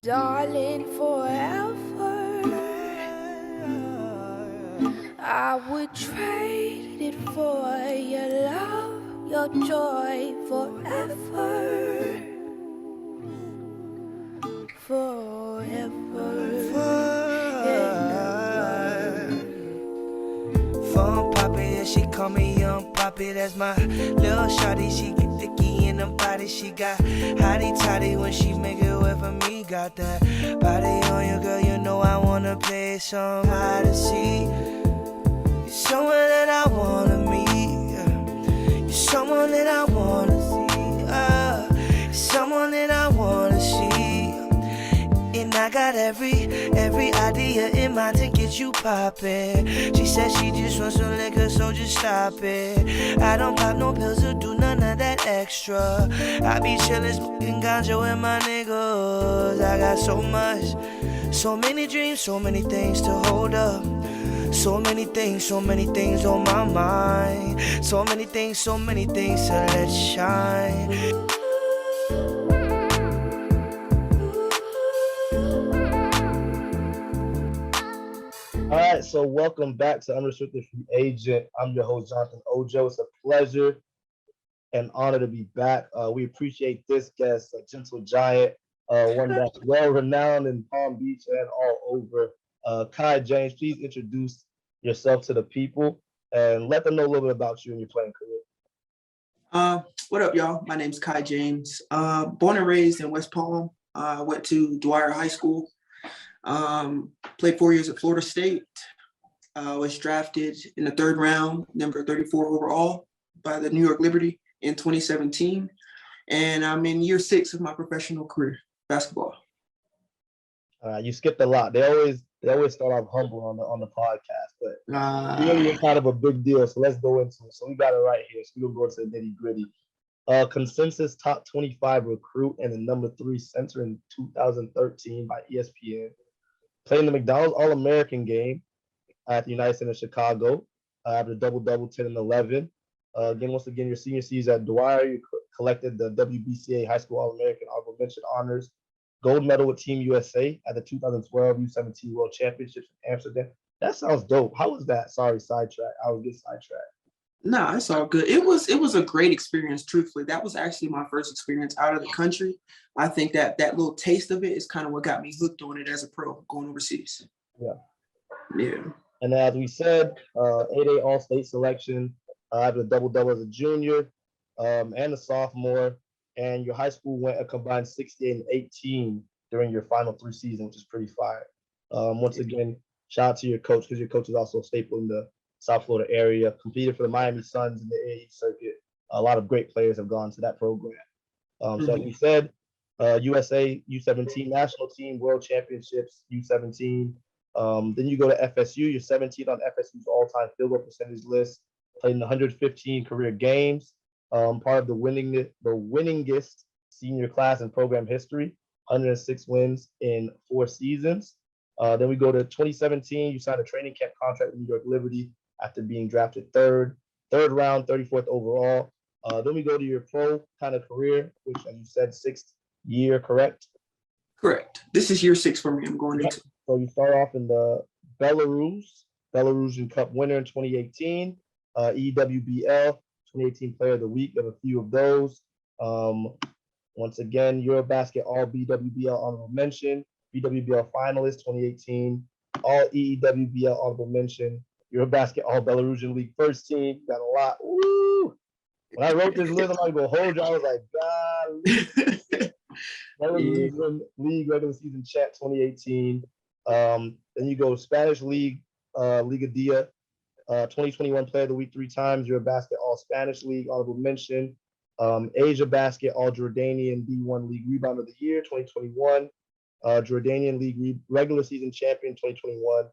Darling, forever I would trade it for your love, your joy forever. Phone poppy, yeah, she call me Young Poppy. That's my little shawty. She get thicky in the body. She got hottie toddy when she make it wet for me. Got that body on you, girl. You know I wanna play some hide and seek. You're someone that I wanna meet. You're someone that I wanna see. You're someone that I wanna see. And I got every idea in mind to get you poppin'. She said she just wants some liquor, so just stop it. I don't pop no pills or do none of that extra. I be chillin', smoking ganja with my niggas. I got so much, so many dreams, so many things to hold up. So many things on my mind. So many things to let shine. All right, so welcome back to Unrestricted Free Agent. I'm your host, Jonathan Ojo. It's a pleasure and honor to be back. We appreciate this guest, a gentle giant, one that's well renowned in Palm Beach and all over. Kai James, please introduce yourself to the people and let them know a little bit about you and your playing career. What up, y'all? My name's Kai James. Born and raised in West Palm. I went to Dwyer High School. Played 4 years at Florida State. Was drafted in the third round, number 34 overall by the New York Liberty in 2017. And I'm in year 6 of my professional career, basketball. You skipped a lot. They always start off humble on the podcast, but really it's kind of a big deal. So let's go into it. So we got it right here. So we'll go into the nitty gritty. Consensus top 25 recruit and the number 3 center in 2013 by ESPN. Playing the McDonald's All-American game at the United Center Chicago. After double-double, 10 and 11. Once again, your senior season at Dwyer, you collected the WBCA High School All-American Honorable Mention honors. Gold medal with Team USA at the 2012 U17 World Championships in Amsterdam. That sounds dope. How was that? Sorry, sidetrack. I was getting sidetracked. No, it's all good. It was a great experience, truthfully. That was actually my first experience out of the country. I think that little taste of it is kind of what got me hooked on it as a pro, going overseas. Yeah. And as we said, 8A All-State selection after a double-double as a junior and a sophomore. And your high school went a combined 68 and 18 during your final 3 seasons, which is pretty fire. Once again, shout out to your coach, because your coach is also a staple in the South Florida area, competed for the Miami Suns in the AAU circuit. A lot of great players have gone to that program. So as we said, USA U17 national team, world championships, U17. Then you go to FSU. You're 17 on FSU's all-time field goal percentage list. Played in 115 career games. Part of the winningest senior class in program history. 106 wins in 4 seasons. Then we go to 2017. You signed a training camp contract with New York Liberty after being drafted third round, 34th overall. Then we go to your pro kind of career, which, as you said, 6th year, correct? Correct. This is year 6 for me. I'm going into. So you start off in the Belarusian Cup winner in 2018, EWBL, 2018 Player of the Week, of a few of those. Once again, Eurobasket All BWBL honorable mention, BWBL finalist 2018, All EEWBL honorable mention, Eurobasket All Belarusian League first team. Got a lot. Woo! When I wrote this list, I'm like, go hold you. I was like, God. Belarusian League regular season chat 2018. Then you go Spanish League, Liga Dia, 2021 Player of the Week 3 times. Eurobasket All Spanish League honorable mention. Asia Basket All Jordanian D1 League Rebound of the Year 2021. Jordanian League regular season champion 2021.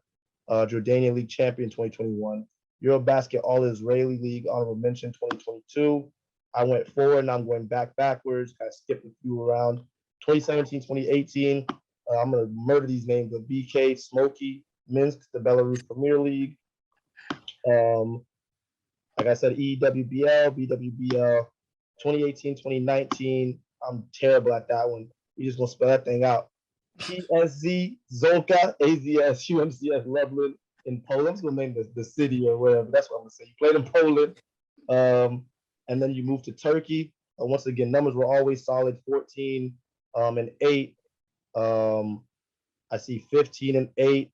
Jordanian League champion 2021. Eurobasket All Israeli League honorable mention 2022. I went forward and I'm going backwards. Kind of skipped a few around. 2017, 2018. I'm gonna murder these names. The BK Smoky Minsk, the Belarus Premier League. Like I said, EWBL, BWBL, 2018, 2019. I'm terrible at that one. You're just gonna spell that thing out. PSZ Zolka, AZS, UMCS Lublin in Poland. I'm just gonna name the city or whatever. That's what I'm gonna say. You played in Poland, and then you moved to Turkey. Once again, numbers were always solid, 14 and 8. I see 15 and 8.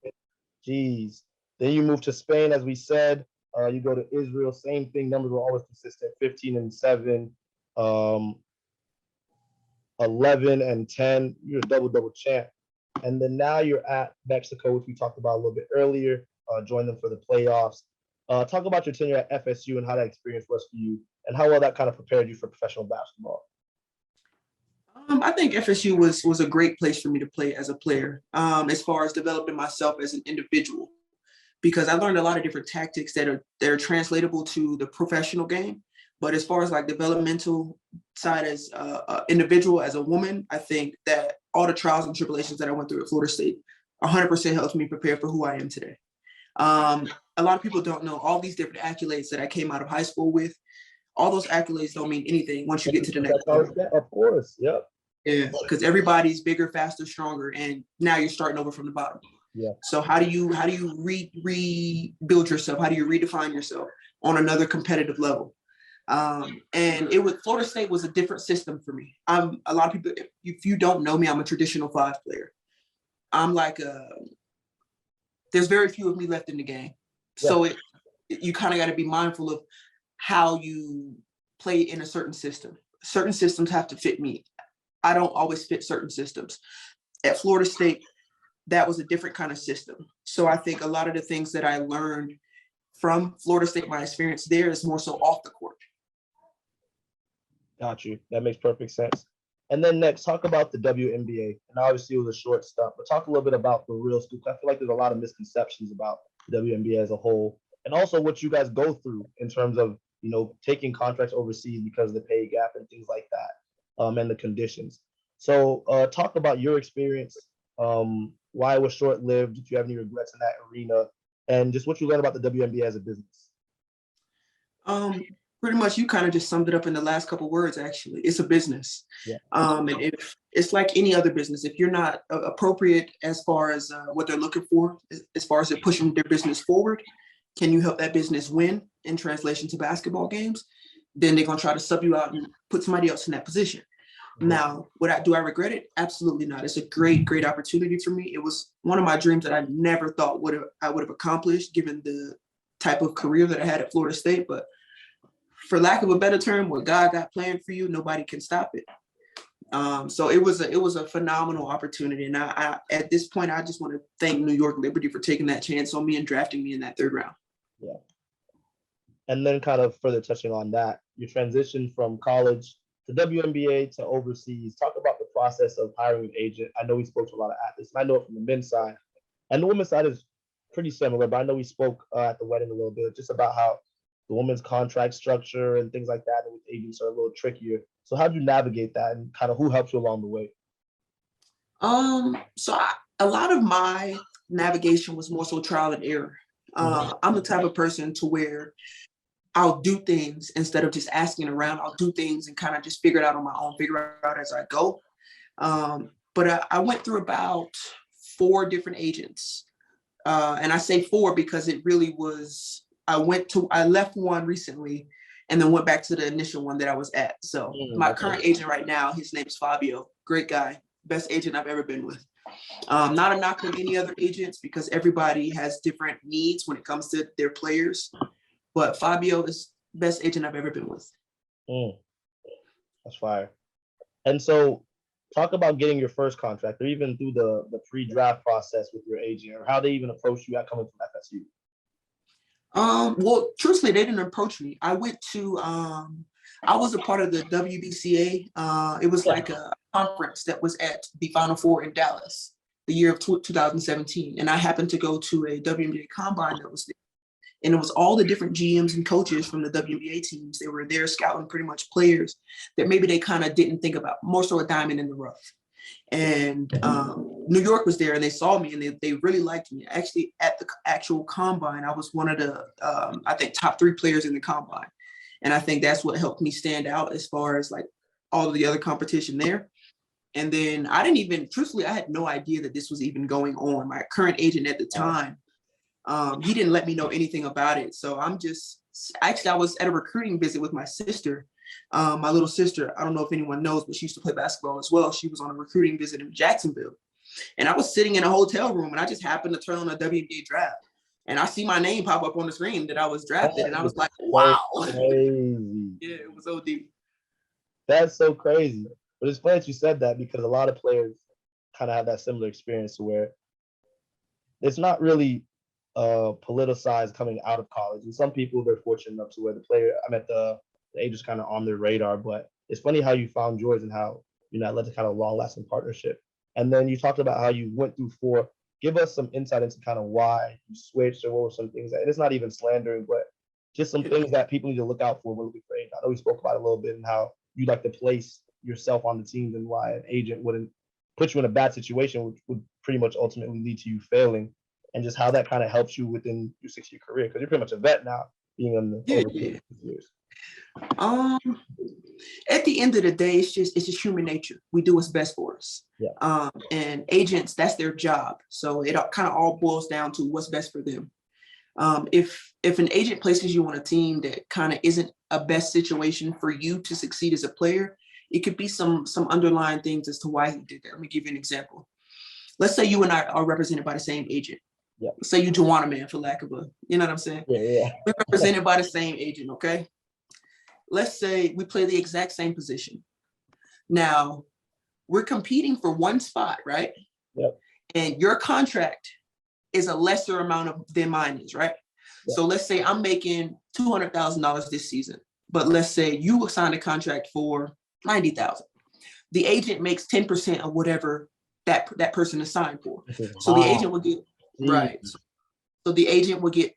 Jeez. Then you move to Spain, as we said. You go to Israel, same thing. Numbers were always consistent, 15 and 7, 11 and 10. You're a double champ. And then now you're at Mexico, which we talked about a little bit earlier. Joined them for the playoffs. Talk about your tenure at FSU and how that experience was for you, and how well that kind of prepared you for professional basketball. I think FSU was a great place for me to play as a player, as far as developing myself as an individual, because I learned a lot of different tactics that are translatable to the professional game. But as far as like developmental side as an individual, as a woman, I think that all the trials and tribulations that I went through at Florida State 100% helped me prepare for who I am today. A lot of people don't know all these different accolades that I came out of high school with. All those accolades don't mean anything once you get to the next level. Of course, yep. Yeah, because everybody's bigger, faster, stronger, and now you're starting over from the bottom. Yeah. So how do you rebuild yourself? How do you redefine yourself on another competitive level? And Florida State was a different system for me. A lot of people, if you don't know me, I'm a traditional 5 player. I'm like there's very few of me left in the game. Yeah. So you kind of got to be mindful of how you play in a certain system. Certain systems have to fit me. I don't always fit certain systems. At Florida State, that was a different kind of system. So I think a lot of the things that I learned from Florida State, my experience there, is more so off the court. Got you. That makes perfect sense. And then next, talk about the WNBA. And obviously it was a short stop, but talk a little bit about the real school. I feel like there's a lot of misconceptions about the WNBA as a whole, and also what you guys go through in terms of, taking contracts overseas because of the pay gap and things like that. And the conditions. So talk about your experience, why it was short-lived, if you have any regrets in that arena, and just what you learned about the WNBA as a business. Pretty much you kind of just summed it up in the last couple of words, actually. It's a business. Yeah. And if it's like any other business, if you're not appropriate as far as what they're looking for, as far as they're pushing their business forward, can you help that business win in translation to basketball games? Then they're going to try to sub you out and put somebody else in that position. Mm-hmm. Now, do I regret it? Absolutely not. It's a great opportunity for me. It was one of my dreams that I never thought I would have accomplished given the type of career that I had at Florida State. But for lack of a better term, what God got planned for you, nobody can stop it. So it was a phenomenal opportunity. And I at this point, I just want to thank New York Liberty for taking that chance on me and drafting me in that 3rd round. Yeah. And then kind of further touching on that, your transition from college to WNBA to overseas. Talk about the process of hiring an agent. I know we spoke to a lot of athletes, and I know it from the men's side. And the women's side is pretty similar, but I know we spoke at the wedding a little bit just about how the women's contract structure and things like that, and with agents are a little trickier. So how do you navigate that, and kind of who helps you along the way? A lot of my navigation was more so trial and error. I'm the type of person to where I'll do things instead of just asking around. I'll do things and kind of just figure it out on my own, figure it out as I go. But I went through about 4 different agents. And I say 4 because it really was, I left one recently and then went back to the initial one that I was at. So my current agent right now, his name is Fabio. Great guy. Best agent I've ever been with. Not a knock on any other agents because everybody has different needs when it comes to their players. But Fabio is the best agent I've ever been with. That's fire. And so talk about getting your first contract, or even through the pre-draft process with your agent, or how they even approached you at coming from FSU. Well, truthfully, they didn't approach me. I went to, I was a part of the WBCA. It was like a conference that was at the Final Four in Dallas, the year of 2017. And I happened to go to a WNBA combine that was there. And it was all the different GMs and coaches from the WNBA teams. They were there scouting pretty much players that maybe they kind of didn't think about, more so a diamond in the rough. And New York was there and they saw me and they really liked me. Actually, at the actual combine, I was one of the, I think, top 3 players in the combine. And I think that's what helped me stand out as far as like all of the other competition there. And then truthfully, I had no idea that this was even going on. My current agent at the time, he didn't let me know anything about it. So I was at a recruiting visit with my sister, my little sister. I don't know if anyone knows, but she used to play basketball as well. She was on a recruiting visit in Jacksonville. And I was sitting in a hotel room and I just happened to turn on a WNBA draft. And I see my name pop up on the screen that I was drafted. And I was like, wow. Crazy. Yeah, it was OD. That's so crazy. But it's funny that you said that because a lot of players kind of have that similar experience where it's not really politicized coming out of college. And some people, they're fortunate enough to where the age is kind of on their radar. But it's funny how you found yours and how, that led to kind of long-lasting partnership. And then you talked about how you went through 4. Give us some insight into kind of why you switched or what were some things and it's not even slandering, but just some things that people need to look out for when looking for agents. I know we spoke about it a little bit and how you like to place yourself on the teams and why an agent wouldn't put you in a bad situation, which would pretty much ultimately lead to you failing, and just how that kind of helps you within your 6-year career because you're pretty much a vet now, being in the years. At the end of the day, it's just human nature. We do what's best for us. Yeah. And agents, that's their job. So it kind of all boils down to what's best for them. If an agent places you on a team that kind of isn't a best situation for you to succeed as a player, it could be some underlying things as to why he did that. Let me give you an example. Let's say you and I are represented by the same agent. Yeah. Let's say you Juwana man, for lack of you know what I'm saying? Yeah. We're represented by the same agent, okay? Let's say we play the exact same position. Now, we're competing for one spot, right? Yep. And your contract is a lesser amount than mine is, right? Yep. So let's say I'm making $200,000 this season, but let's say you signed a contract for $90,000. The agent makes 10% of whatever that person is signed for. So the agent will get right. So the agent will get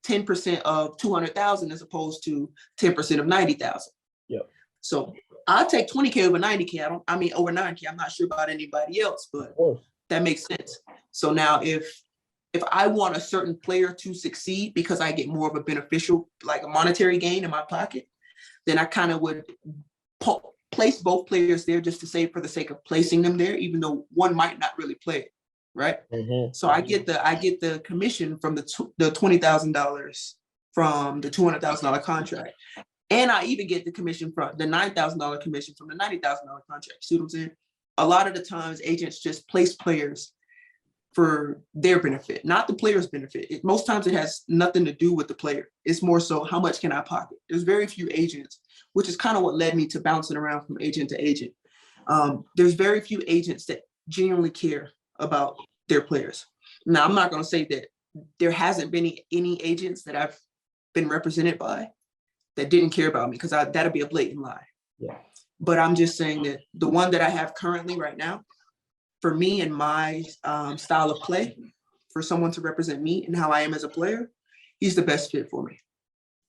10% of 200,000 as opposed to 10% of 90,000. Yeah. So I'll take 20K over 90K. Over 9K. I'm not sure about anybody else, but that makes sense. So now if I want a certain player to succeed because I get more of a beneficial, like a monetary gain in my pocket, then I kind of would place both players there just to say for the sake of placing them there, even though one might not really play it. Right. Mm-hmm. So I get the commission from the $20,000 from the $200,000 contract. And I even get the commission from the $9,000 commission from the $90,000 contract. See what I'm saying? A lot of the times agents just place players for their benefit, not the player's benefit. Most times it has nothing to do with the player. It's more so how much can I pocket? There's very few agents, which is kind of what led me to bouncing around from agent to agent. There's very few agents that genuinely care about their players. Now, I'm not going to say that there hasn't been any agents that I've been represented by that didn't care about me, because that'd be a blatant lie. Yeah. But I'm just saying that the one that I have currently right now, for me and my style of play, for someone to represent me and how I am as a player, he's the best fit for me.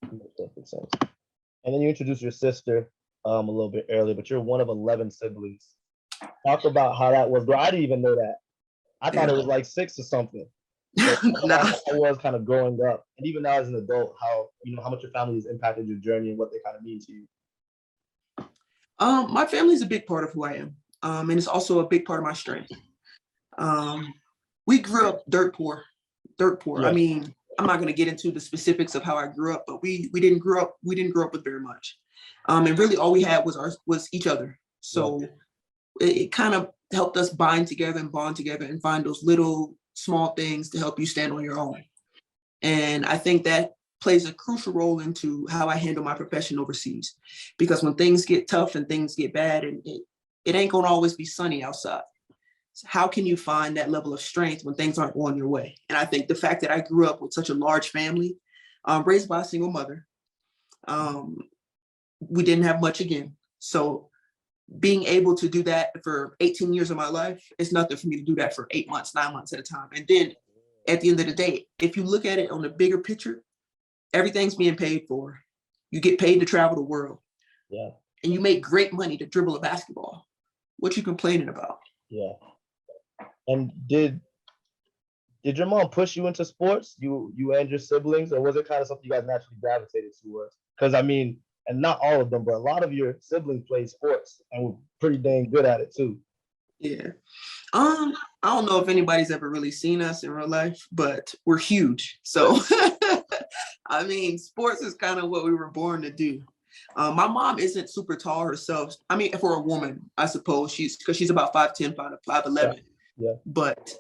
Makes perfect sense. And then you introduced your sister a little bit earlier, but you're one of 11 siblings. Talk about how that was. Bro, I didn't even know that. I thought it was like 6 or something. Nah. I was kind of growing up, and even now as an adult, how much your family has impacted your journey and what they kind of mean to you. My family is a big part of who I am, and it's also a big part of my strength. We grew up dirt poor. Yeah. I mean, I'm not going to get into the specifics of how I grew up, but we didn't grow up with very much, and really all we had was each other. So it kind of helped us bind together and bond together and find those little small things to help you stand on your own. And I think that plays a crucial role into how I handle my profession overseas, because when things get tough and things get bad, and it ain't going to always be sunny outside. So how can you find that level of strength when things aren't going your way? And I think the fact that I grew up with such a large family, raised by a single mother, we didn't have much again. So being able to do that for 18 years of my life, it's nothing for me to do that for 8 months, 9 months at a time. And then at the end of the day, if you look at it on the bigger picture, everything's being paid for. You get paid to travel the world. Yeah. And you make great money to dribble a basketball. What you complaining about? Yeah. And did your mom push you into sports, you and your siblings, or was it kind of something you guys naturally gravitated towards? Because I mean, and not all of them, but a lot of your siblings played sports and were pretty dang good at it too. Yeah. I don't know if anybody's ever really seen us in real life, but we're huge. So, I mean, sports is kind of what we were born to do. My mom isn't super tall herself. I mean, for a woman, I suppose because she's about 5'10", 5'11". Yeah. But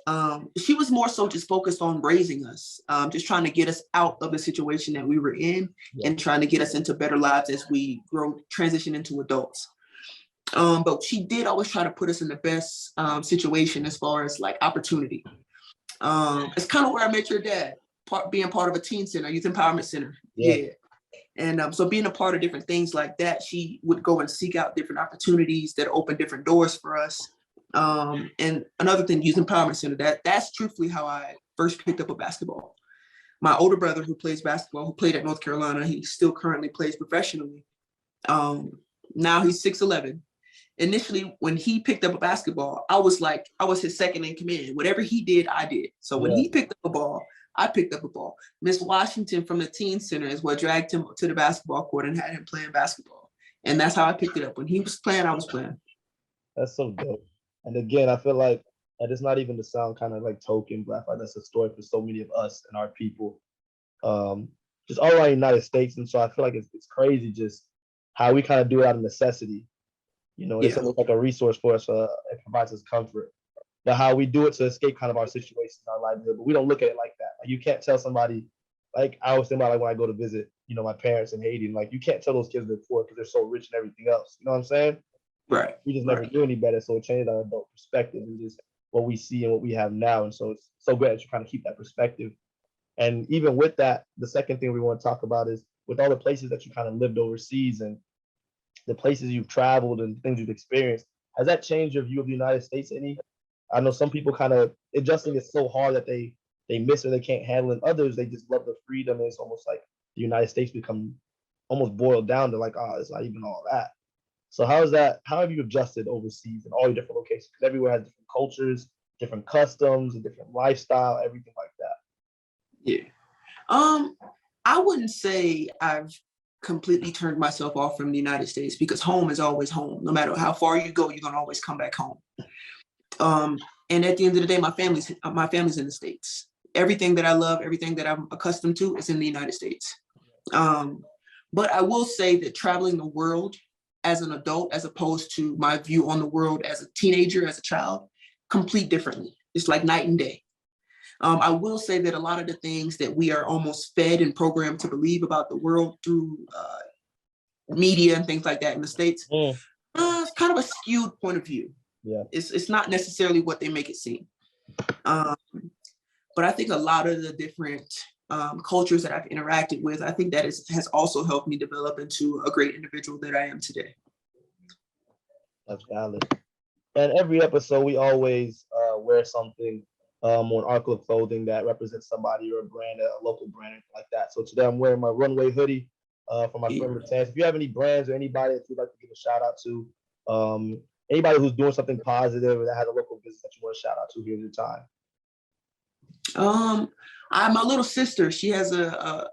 she was more so just focused on raising us, just trying to get us out of the situation that we were in and trying to get us into better lives as we transition into adults. But she did always try to put us in the best situation as far as like opportunity. It's kind of where I met your dad, being part of a teen center, youth empowerment center. Yeah. And so being a part of different things like that, she would go and seek out different opportunities that open different doors for us. And another thing, youth empowerment center, that's truthfully how I first picked up a basketball. My older brother who plays basketball, who played at North Carolina, he still currently plays professionally. Now he's 6'11". Initially, when he picked up a basketball, I was his second in command. Whatever he did, I did. So when he picked up a ball, I picked up a ball. Miss Washington from the teen center is what dragged him to the basketball court and had him playing basketball. And that's how I picked it up. When he was playing, I was playing. That's so dope. And again, I feel like it's not even to sound kind of like token, but I feel like that's a story for so many of us and our people, just all around the United States. And so I feel like it's crazy just how we kind of do it out of necessity. You know, it's almost like a resource for us. It provides us comfort. But how we do it to escape kind of our situations, our livelihood, but we don't look at it like that. Like you can't tell somebody, like I always think about like when I go to visit, my parents in Haiti, and like you can't tell those kids they're poor because they're so rich and everything else. You know what I'm saying? Right. We just never do any better. So it changed our adult perspective and just what we see and what we have now. And so it's so great that you kind of keep that perspective. And even with that, the second thing we want to talk about is with all the places that you kind of lived overseas and the places you've traveled and things you've experienced, has that changed your view of the United States any? I know some people kind of adjusting is so hard that they miss or they can't handle it. Others, they just love the freedom. And it's almost like the United States become almost boiled down to like, it's not even all that. So how have you adjusted overseas in all your different locations? Because everywhere has different cultures, different customs, a different lifestyle, everything like that. Yeah. I wouldn't say I've completely turned myself off from the United States because home is always home. No matter how far you go, you're gonna always come back home. And at the end of the day, my family's in the States. Everything that I love, everything that I'm accustomed to is in the United States. But I will say that traveling the world as an adult, as opposed to my view on the world as a teenager, as a child, complete differently. It's like night and day. I will say that a lot of the things that we are almost fed and programmed to believe about the world through media and things like that in the States, it's kind of a skewed point of view. Yeah. It's not necessarily what they make it seem. But I think a lot of the different cultures that I've interacted with, I think that has also helped me develop into a great individual that I am today. That's valid. And every episode, we always wear something on article of clothing that represents somebody or a brand, a local brand like that. So today I'm wearing my Runway hoodie from my friend Matance. If you have any brands or anybody that you'd like to give a shout out to, anybody who's doing something positive or that has a local business that you want to shout out to, here's your time. My little sister, she has a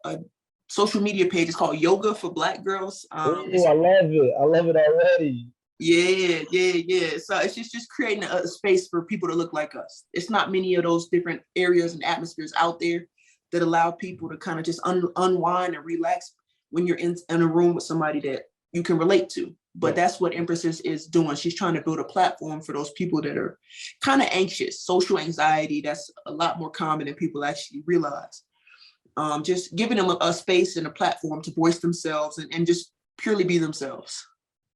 social media page. It's called Yoga for Black Girls. I love it. I love it already. Yeah. So it's just creating a space for people to look like us. It's not many of those different areas and atmospheres out there that allow people to kind of just unwind and relax when you're in a room with somebody that you can relate to. But that's what Empress is doing. She's trying to build a platform for those people that are kind of anxious, social anxiety. That's a lot more common than people actually realize. Just giving them a space and a platform to voice themselves and just purely be themselves.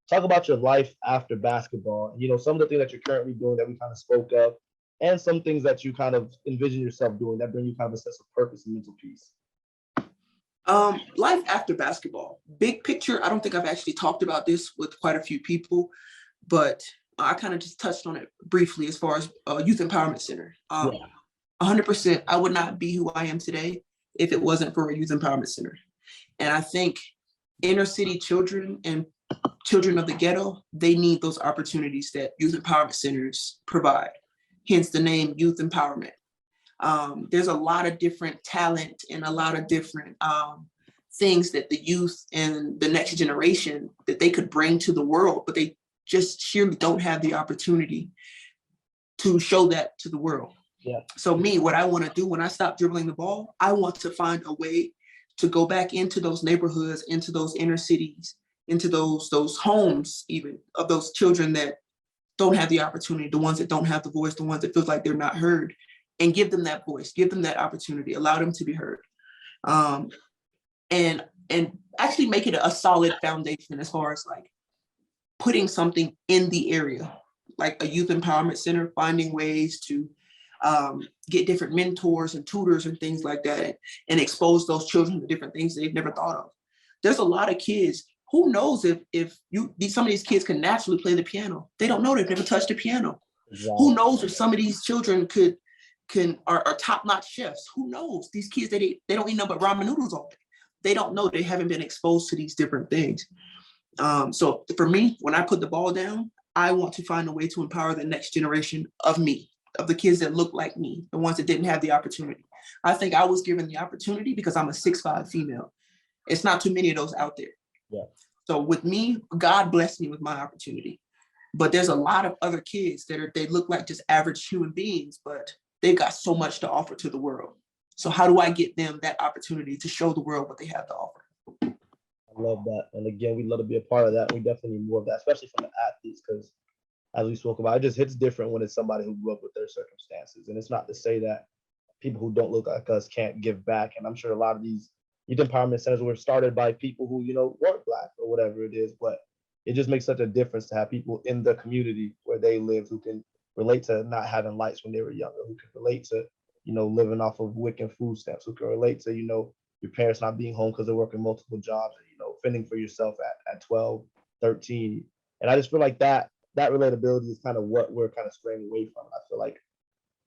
Talk about your life after basketball. Some of the things that you're currently doing that we kind of spoke of, and some things that you kind of envision yourself doing that bring you kind of a sense of purpose and mental peace. Life after basketball, big picture. I don't think I've actually talked about this with quite a few people, but I kind of just touched on it briefly as far as Youth Empowerment Center. 100%, I would not be who I am today if it wasn't for a Youth Empowerment Center. And I think inner city children and children of the ghetto, they need those opportunities that Youth Empowerment Centers provide, hence the name Youth Empowerment. There's a lot of different talent and a lot of different things that the youth and the next generation that they could bring to the world, but they just sheerly don't have the opportunity to show that to the world. Yeah. So me, what I want to do when I stop dribbling the ball, I want to find a way to go back into those neighborhoods, into those inner cities, into those homes, even of those children that don't have the opportunity, the ones that don't have the voice, the ones that feel like they're not heard, and give them that voice, give them that opportunity, allow them to be heard. And actually make it a solid foundation as far as like putting something in the area, like a youth empowerment center, finding ways to get different mentors and tutors and things like that, and expose those children to different things they've never thought of. There's a lot of kids. Who knows if some of these kids can naturally play the piano? They don't know. They've never touched a piano. Exactly. Who knows if some of these children are top-notch chefs? Who knows? These kids, they don't eat nothing but ramen noodles all day. They don't know. They haven't been exposed to these different things. So for me, when I put the ball down, I want to find a way to empower the next generation of me, of the kids that look like me, the ones that didn't have the opportunity. I think I was given the opportunity because I'm a 6'5" female. It's not too many of those out there. Yeah. So with me, God blessed me with my opportunity. But there's a lot of other kids they look like just average human beings, but they've got so much to offer to the world. So how do I get them that opportunity to show the world what they have to offer? I love that. And again, we'd love to be a part of that. We definitely need more of that, especially from the athletes, because as we spoke about, it just hits different when it's somebody who grew up with their circumstances. And it's not to say that people who don't look like us can't give back. And I'm sure a lot of these youth empowerment centers were started by people who, weren't Black or whatever it is, but it just makes such a difference to have people in the community where they live who can relate to not having lights when they were younger, who can relate to, living off of WIC and food stamps, who can relate to, your parents not being home because they're working multiple jobs, and, fending for yourself at 12, 13. And I just feel like that relatability is kind of what we're kind of straying away from. I feel like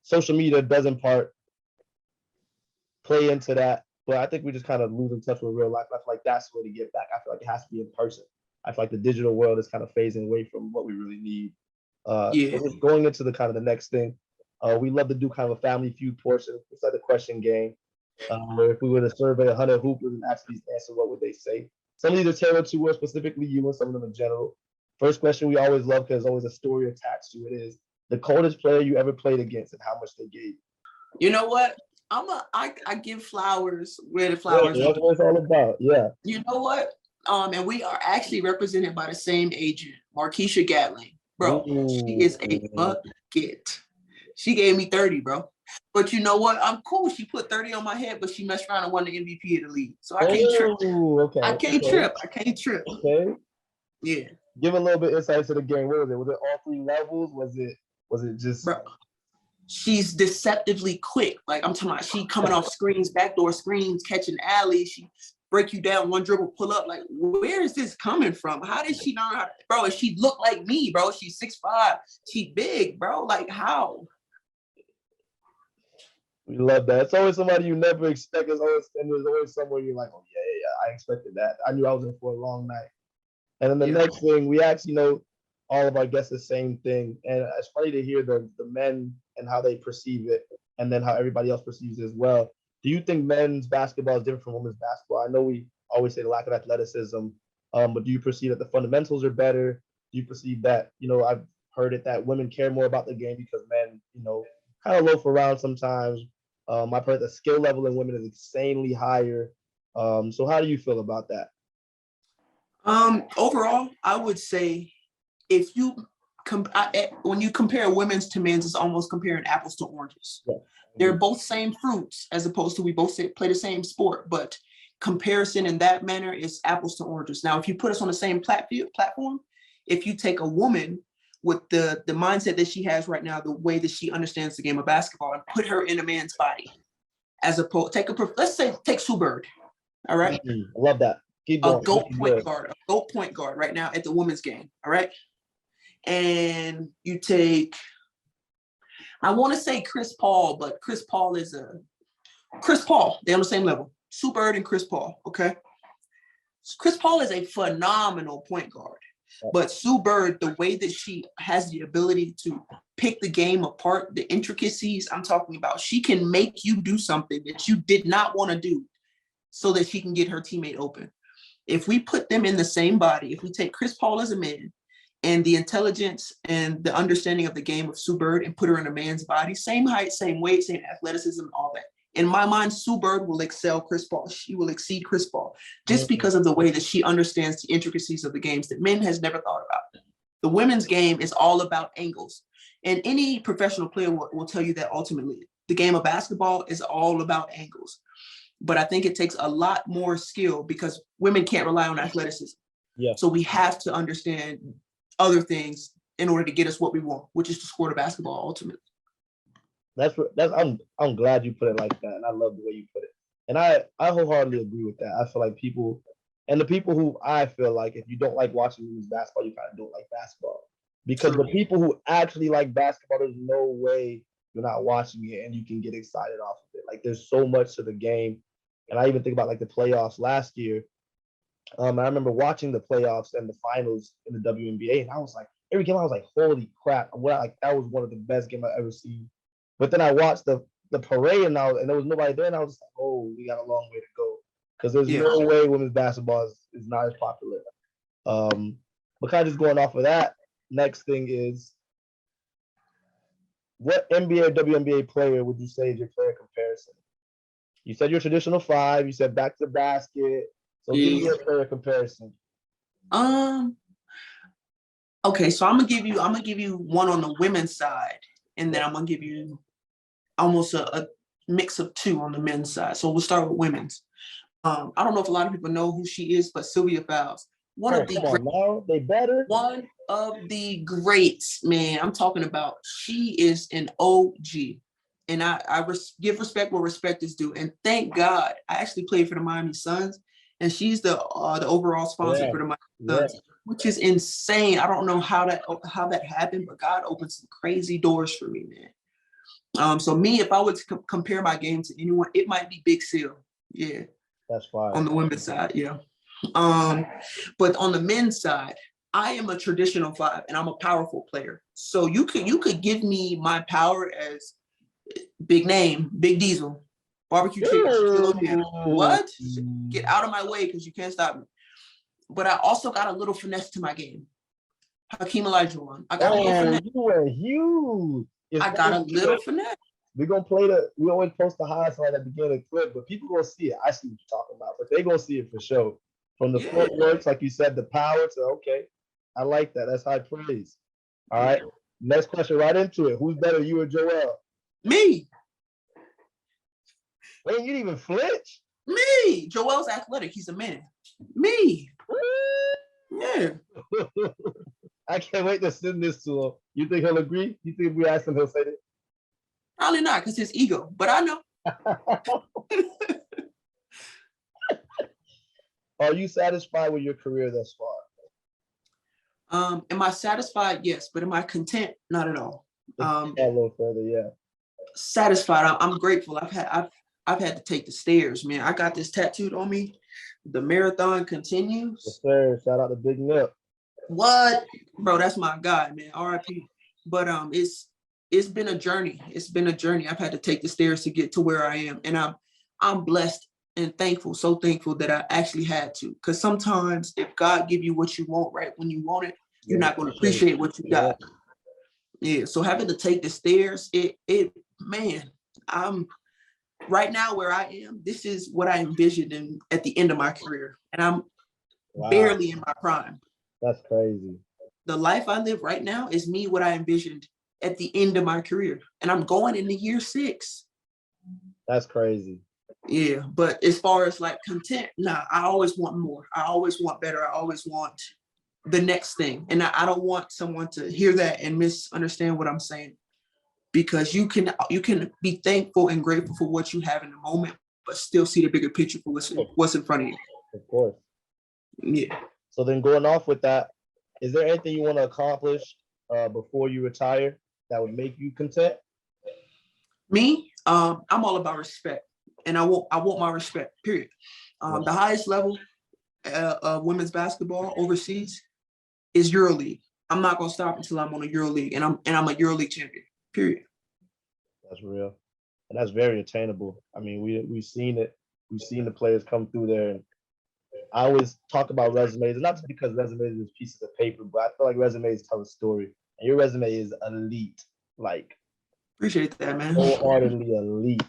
social media does in part play into that, but I think we just kind of losing touch with real life. I feel like that's where to get back. I feel like it has to be in person. I feel like the digital world is kind of phasing away from what we really need. So just going into the kind of the next thing, we love to do kind of a family feud portion. It's like a question game, where if we were to survey 100 hoopers and ask these answer, what would they say? Some of these are tailored to specifically you, and some of them in general. First question we always love because there's always a story attached to it is the coldest player you ever played against and how much they gave. You know what? I give flowers where the flowers are. That's what it's all about. Yeah. You know what? And we are actually represented by the same agent, Markeisha Gatling. Bro, she is a bucket. She gave me 30, bro. But you know what? I'm cool. She put 30 on my head, but she messed around and won the MVP of the league. So I can't trip. Okay. I can't trip. Okay. Yeah. Give a little bit insight to the game. What was it? Was it all 3 levels? Was it just? Bro, she's deceptively quick. Like I'm talking about, she coming off screens, backdoor screens, catching alleys. She break you down, one dribble, pull up. Like, where is this coming from? How did she know how to, bro? And she look like me, bro. She's 6'5". She big, bro. Like how? We love that. It's always somebody you never expect. There's always somewhere you're like, oh yeah, I expected that. I knew I was in for a long night. And then the next thing, we ask, all of our guests the same thing. And it's funny to hear the men and how they perceive it, and then how everybody else perceives it as well. Do you think men's basketball is different from women's basketball? I know we always say the lack of athleticism, but do you perceive that the fundamentals are better? Do you perceive that, I've heard it that women care more about the game because men, kind of loaf around sometimes. I've heard the skill level in women is insanely higher. So how do you feel about that? Overall, I would say if you when you compare women's to men's, it's almost comparing apples to oranges. Yeah. They're both same fruits, as opposed to we both play the same sport, but comparison in that manner is apples to oranges. Now, if you put us on the same platform, if you take a woman with the mindset that she has right now, the way that she understands the game of basketball, and put her in a man's body, as opposed let's say take Sue Bird, all right? I love that. Keep going. A GOAT point guard right now at the women's game, all right? And you take, I want to say Chris Paul, but Chris Paul, they're on the same level. Sue Bird and Chris Paul, okay? Chris Paul is a phenomenal point guard, but Sue Bird, the way that she has the ability to pick the game apart, the intricacies I'm talking about, she can make you do something that you did not want to do so that she can get her teammate open. If we put them in the same body, if we take Chris Paul as a man and the intelligence and the understanding of the game of Sue Bird and put her in a man's body, same height, same weight, same athleticism, all that. In my mind, Sue Bird will excel Chris Paul. She will exceed Chris Paul just because of the way that she understands the intricacies of the games that men has never thought about. The women's game is all about angles. And any professional player will tell you that ultimately the game of basketball is all about angles. But I think it takes a lot more skill because women can't rely on athleticism. Yeah. So we have to understand other things in order to get us what we want, which is to score the basketball ultimately. I'm glad you put it like that, and I love the way you put it. And I wholeheartedly agree with that. I feel like the people who I feel like if you don't like watching women's basketball, you kind of don't like basketball. Because True. the people who actually like basketball, there's no way you're not watching it and you can get excited off of it. Like there's so much to the game. And I even think about like the playoffs last year. I remember watching the playoffs and the finals in the WNBA, and I was like, every game I was like, holy crap! That was one of the best games I've ever seen. But then I watched the parade, and there was nobody there, and I was just like, oh, we got a long way to go because there's no way women's basketball is not as popular. But kind of just going off of that, next thing is, what NBA or WNBA player would you say is your player comparison? You said your traditional five. You said back to the basket. So give me your player comparison. Okay, so I'm gonna give you one on the women's side, and then I'm gonna give you almost a mix of two on the men's side. So we'll start with women's. I don't know if a lot of people know who she is, but Sylvia Fowles, one of the greats, man. I'm talking about. She is an OG, and I give respect where respect is due. And thank God, I actually played for the Miami Suns, and she's the overall sponsor for the Miami Suns, which is insane. I don't know how that happened, but God opened some crazy doors for me, man. So me, if I would compare my game to anyone, it might be Big Seal. Yeah. That's fine. On the women's side, yeah. But on the men's side, I am a traditional five and I'm a powerful player. So you could give me my power as big name, Big Diesel, barbecue chicken. What? Get out of my way because you can't stop me. But I also got a little finesse to my game. Hakeem Olajuwon. I got a little finesse. You were huge. I got a little finesse. We're gonna we always post the highlights right at the beginning of the clip, but people gonna see it. I see what you're talking about, but they gonna see it for sure. From the footwork, like you said, the power to okay. I like that. That's high praise. All right. Next question, right into it. Who's better, you or Joel? Me. Wait, you didn't even flinch? Me. Joel's athletic. He's a man. Me. Yeah. I can't wait to send this to him. You think he'll agree? You think if we ask him, he'll say that? Probably not, because his ego, but I know. Are you satisfied with your career thus far? Am I satisfied? Yes, but am I content? Not at all. A little further, yeah. Satisfied. I'm grateful. I've had to take the stairs, man. I got this tattooed on me. The marathon continues. Yes, sir. Shout out to Big Nip. What, bro? That's my guy, man. R.I.P. But it's been a journey. It's been a journey. I've had to take the stairs to get to where I am, and I'm blessed and thankful. So thankful that I actually had to. Because sometimes, if God give you what you want right when you want it, you're not going to appreciate what you got. Yeah. So having to take the stairs, man, I'm right now where I am. This is what I envisioned at the end of my career, and I'm barely in my prime. That's crazy. The life I live right now is me what I envisioned at the end of my career, and I'm going into year 6. That's crazy. Yeah, but as far as like content, nah, I always want more. I always want better. I always want the next thing, and I don't want someone to hear that and misunderstand what I'm saying, because you can be thankful and grateful for what you have in the moment, but still see the bigger picture for what's in front of you. Of course. Yeah. So then, going off with that, is there anything you want to accomplish before you retire that would make you content? Me, I'm all about respect, and I want my respect. Period. The highest level of women's basketball overseas is Euroleague. I'm not gonna stop until I'm on a Euroleague, and I'm a Euroleague champion. Period. That's real, and that's very attainable. I mean, we've seen it. We've seen the players come through there, and I always talk about resumes, and not just because resumes is pieces of paper, but I feel like resumes tell a story. And your resume is elite, like Appreciate that, man. wholeheartedly elite.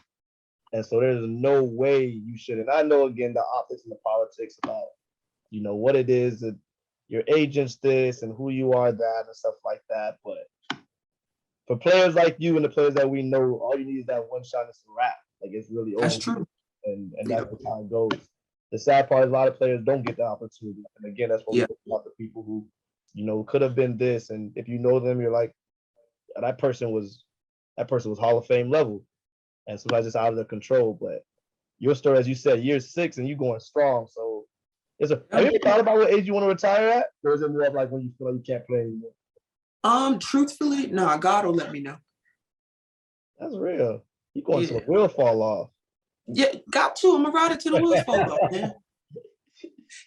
And so there's no way you shouldn't. I know again the optics and the politics about, what it is that your agent's this and who you are that and stuff like that. But for players like you and the players that we know, all you need is that one shot and it's a wrap. Like it's really over. That's true. And Yeah. that's how it goes. The sad part is a lot of players don't get the opportunity. And again, that's what Yeah. we talk about the people who, could have been this. And if you know them, you're like, that person was Hall of Fame level. And sometimes it's out of their control. But your story, as you said, year 6 and you going strong. So have you ever thought about what age you want to retire at? Or is it more of like when you feel like you can't play anymore? Truthfully, no, God will let me know. That's real. You going to the wheel fall off. Yeah, got to. I'm gonna ride it to the wheels fall off, man.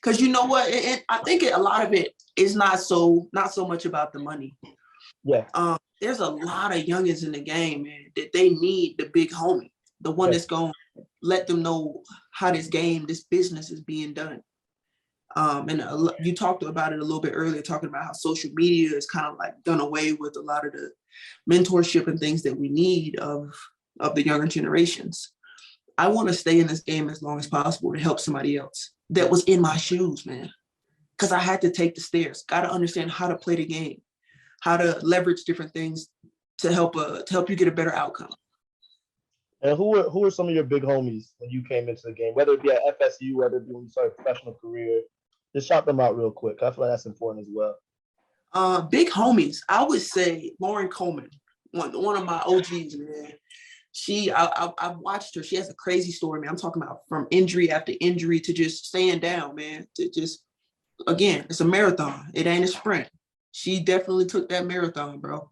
Because you know what? I think a lot of it is not so much about the money. Yeah. There's a lot of youngins in the game, man, that they need the big homie, the one that's going to let them know how this business is being done. And you talked about it a little bit earlier, talking about how social media is kind of like done away with a lot of the mentorship and things that we need of the younger generations. I want to stay in this game as long as possible to help somebody else that was in my shoes, man. Because I had to take the stairs. Got to understand how to play the game, how to leverage different things to help you get a better outcome. And who are some of your big homies when you came into the game, whether it be at FSU, whether it be when you started a professional career? Just shout them out real quick. I feel like that's important as well. Big homies, I would say Lauren Coleman, one of my OGs, man. I've watched her. She has a crazy story, man. I'm talking about from injury after injury to just staying down, man. To just, again, it's a marathon. It ain't a sprint. She definitely took that marathon, bro.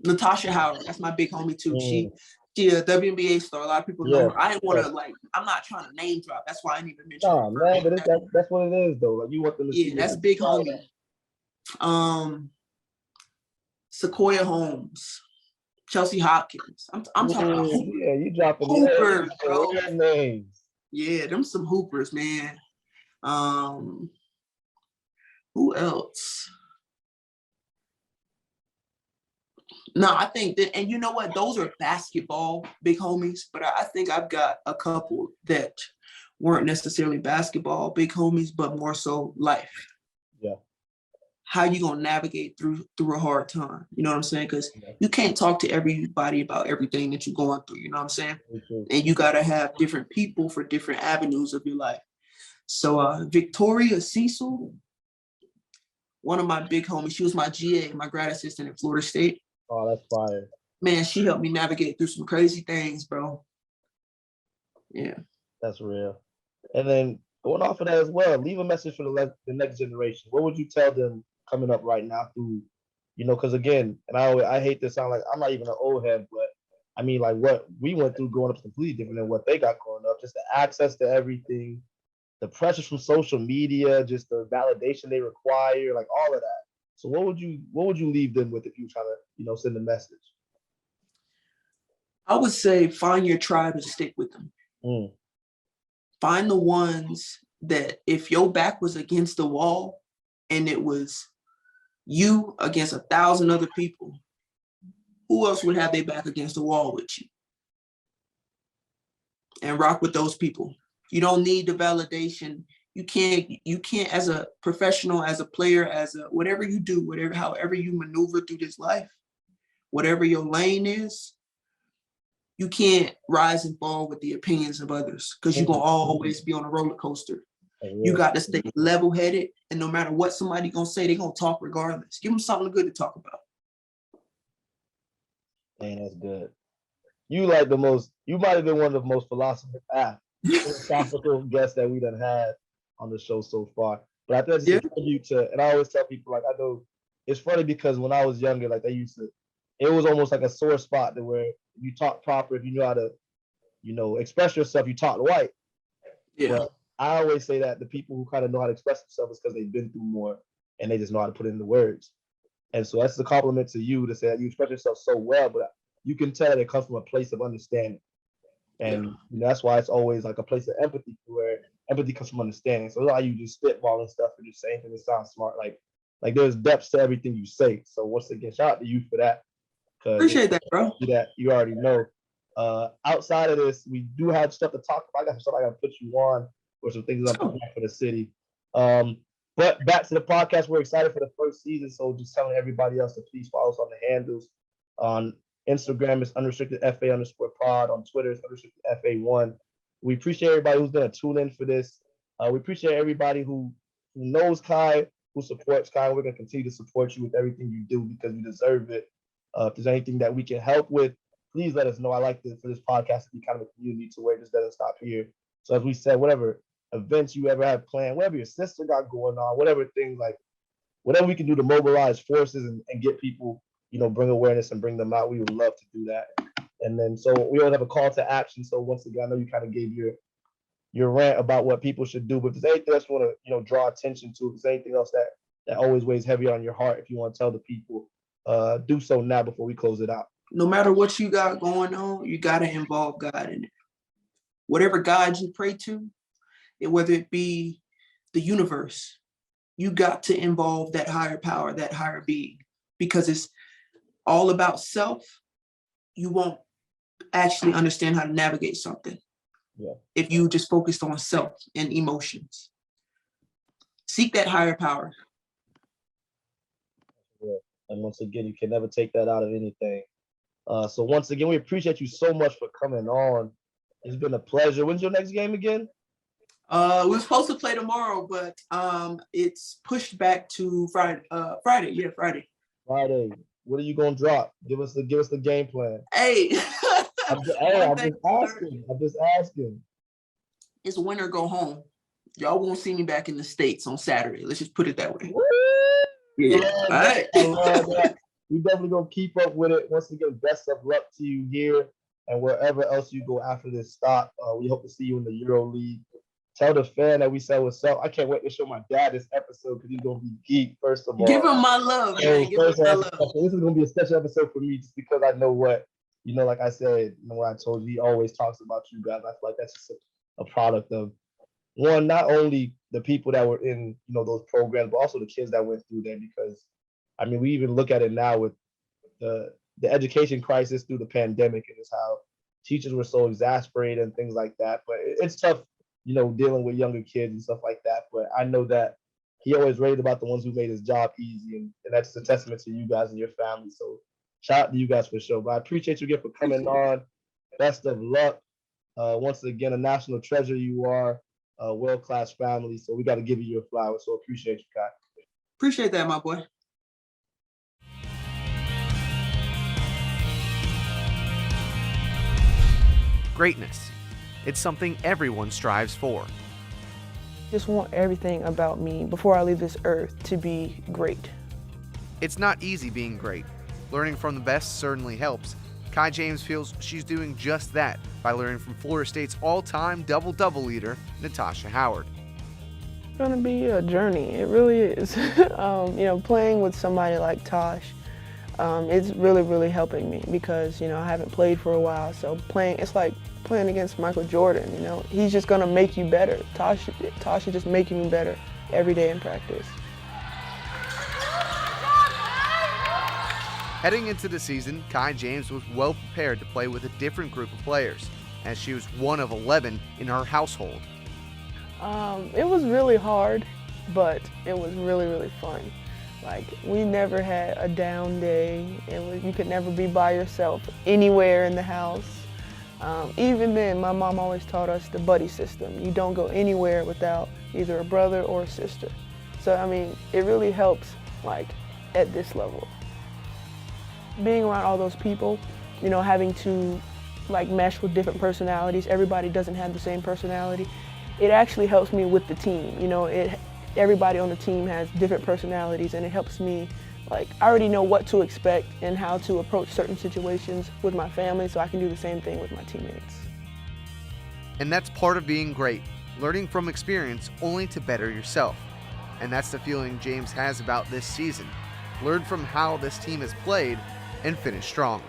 Natasha Howard, that's my big homie too. She a WNBA star. A lot of people know her. I didn't want to I'm not trying to name drop. That's why I didn't even mention her. Man, but that's what it is though. Like you want them to see. That's big homie. Sequoia Holmes. Chelsea Hopkins. I'm talking about hoopers. Yeah, you dropping hoopers, bro. Names. Yeah, them some hoopers, man. Who else? No, I think that, and you know what? Those are basketball big homies, but I think I've got a couple that weren't necessarily basketball big homies, but more so life. Yeah. How you gonna navigate through a hard time? You know what I'm saying? Because you can't talk to everybody about everything that you're going through. You know what I'm saying? And you gotta have different people for different avenues of your life. So Victoria Cecil, one of my big homies, she was my GA, my grad assistant at Florida State. Oh, that's fire. Man, she helped me navigate through some crazy things, bro. Yeah. That's real. And then going off of that as well, leave a message for the next generation. What would you tell them coming up right now through, because again, and I hate to sound like I'm not even an old head, but I mean, like what we went through growing up is completely different than what they got growing up. Just the access to everything, the pressures from social media, just the validation they require, like all of that. So what would you leave them with if you try to, send a message? I would say find your tribe and stick with them. Find the ones that if your back was against the wall and it was you against 1,000 other people, who else would have their back against the wall with you? And rock with those people. You don't need the validation. You can't as a professional, as a player, as a whatever you do, however you maneuver through this life, whatever your lane is, you can't rise and fall with the opinions of others because you're going to always be on a roller coaster. You got to stay level-headed, and no matter what somebody going to say, they're going to talk regardless. Give them something good to talk about. Man, that's good. You might have been one of the most philosophical guests that we done had on the show so far. But I think it's a tribute to, and I always tell people, like, I know it's funny because when I was younger, like it was almost like a sore spot to where if you talk proper, if you know how to, express yourself, you talk white. Yeah. But I always say that the people who kind of know how to express themselves is because they've been through more and they just know how to put it into words. And so that's a compliment to you to say that you express yourself so well, but you can tell that it comes from a place of understanding. And that's why it's always like a place of empathy where empathy comes from understanding. So it's not like you just spitballing stuff and just saying things that sound smart. Like there's depth to everything you say. So once again, shout out to you for that. Appreciate that, bro. That you already know. Outside of this, we do have stuff to talk about. I got some stuff I got to put you on, or some things I'm putting for the city. But back to the podcast, we're excited for the first season. So just telling everybody else to please follow us on the handles. On Instagram, it's unrestricted FA_pod. On Twitter, it's unrestricted FA1. We appreciate everybody who's going to tune in for this. We appreciate everybody who knows Kai, who supports Kai. We're going to continue to support you with everything you do because you deserve it. If there's anything that we can help with, please let us know. I like for this podcast to be kind of a community to where it just doesn't stop here. So as we said, whatever events you ever have planned, whatever your sister got going on, whatever things like, whatever we can do to mobilize forces and get people, bring awareness and bring them out, we would love to do that. And then so we always have a call to action. So once again, I know you kind of gave your rant about what people should do, but if there's anything else you want to draw attention to, if there's anything else that always weighs heavy on your heart, if you want to tell the people, do so now before we close it out. No matter what you got going on, you got to involve God in it. Whatever God you pray to, and whether it be the universe, you got to involve that higher power, that higher being, because it's all about self. You won't actually understand how to navigate something if you just focused on self and emotions. Seek that higher power. Yeah. And once again, you can never take that out of anything. So once again, we appreciate you so much for coming on. It's been a pleasure. When's your next game again? We're supposed to play tomorrow, but it's pushed back to Friday. Friday. Friday. What are you gonna drop? Give us the game plan. Hey, I'm just asking. It's win or go home. Y'all won't see me back in the States on Saturday. Let's just put it that way. Yeah. All right. I love that. We definitely gonna keep up with it. Once again, best of luck to you here and wherever else you go after this stop. We hope to see you in the Euroleague. Tell the fan that we said what's up. I can't wait to show my dad this episode because he's gonna be geek. First of all, give him my love, man. Give him my love. This is gonna be a special episode for me just because I know what like I said, what I told you, he always talks about you guys. I feel like that's just a product of one, not only the people that were in those programs, but also the kids that went through there. Because we even look at it now with the education crisis through the pandemic and just how teachers were so exasperated and things like that. But it's tough, dealing with younger kids and stuff like that. But I know that he always raved about the ones who made his job easy, and that's a testament to you guys and your family. So shout out to you guys for sure. But I appreciate you again for coming on. Best of luck. Once again, a national treasure you are, a world-class family. So we got to give you your flowers. So appreciate you, Kai. Appreciate that, my boy. Greatness. It's something everyone strives for. Just want everything about me before I leave this earth to be great. It's not easy being great. Learning from the best certainly helps. Kai James feels she's doing just that by learning from Florida State's all-time double-double leader, Natasha Howard. It's gonna be a journey, it really is. Playing with somebody like Tosh, it's really, really helping me because, I haven't played for a while, so it's like playing against Michael Jordan, He's just gonna make you better. Tosh is just making me better every day in practice. Heading into the season, Kai James was well prepared to play with a different group of players, as she was one of 11 in her household. It was really hard, but it was really, really fun. Like, we never had a down day. You could never be by yourself anywhere in the house. Even then, my mom always taught us the buddy system. You don't go anywhere without either a brother or a sister. So, it really helps, at this level. Being around all those people, having to mesh with different personalities. Everybody doesn't have the same personality. It actually helps me with the team. Everybody on the team has different personalities, and it helps me. I already know what to expect and how to approach certain situations with my family, so I can do the same thing with my teammates. And that's part of being great, learning from experience only to better yourself. And that's the feeling James has about this season. Learn from how this team has played and finish strong.